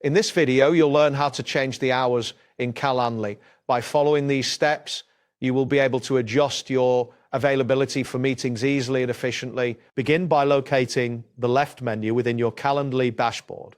In this video, you'll learn how to change the hours in Calendly. By following these steps, you will be able to adjust your availability for meetings easily and efficiently. Begin by locating the left menu within your Calendly dashboard.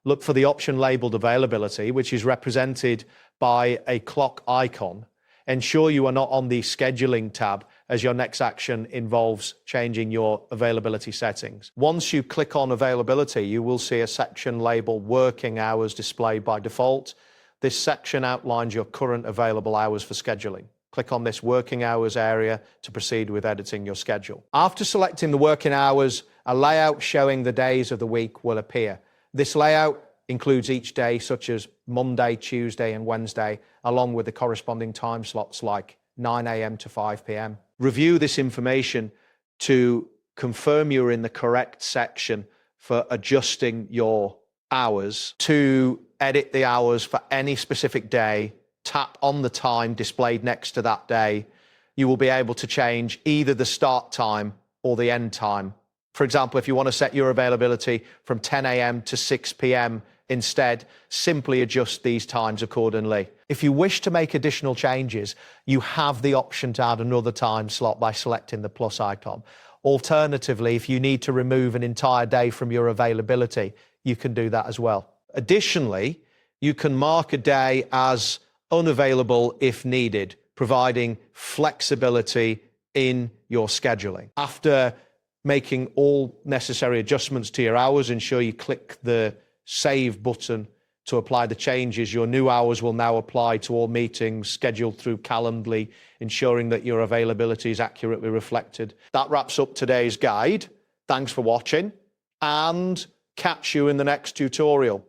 Look for the option labeled Availability, which is represented by a clock icon. Ensure you are not on the Scheduling tab, as your next action involves changing your availability settings. Once you click on Availability, you will see a section labeled Working Hours displayed by default. This section outlines your current available hours for scheduling. Click on this Working Hours area to proceed with editing your schedule. After selecting the working hours, a layout showing the days of the week will appear. This layout includes each day, such as Monday, Tuesday, and Wednesday, along with the corresponding time slots like 9 a.m. to 5 p.m. Review this information to confirm you're in the correct section for adjusting your hours. To edit the hours for any specific day, tap on the time displayed next to that day. You will be able to change either the start time or the end time. For example, if you want to set your availability from 10 a.m. to 6 p.m. instead, simply adjust these times accordingly. If you wish to make additional changes, you have the option to add another time slot by selecting the plus icon. Alternatively, if you need to remove an entire day from your availability, you can do that as well. Additionally, you can mark a day as unavailable if needed, providing flexibility in your scheduling. After making all necessary adjustments to your hours, ensure you click the Save button to apply the changes. Your new hours will now apply to all meetings scheduled through Calendly, ensuring that your availability is accurately reflected. That wraps up today's guide. Thanks for watching, and catch you in the next tutorial.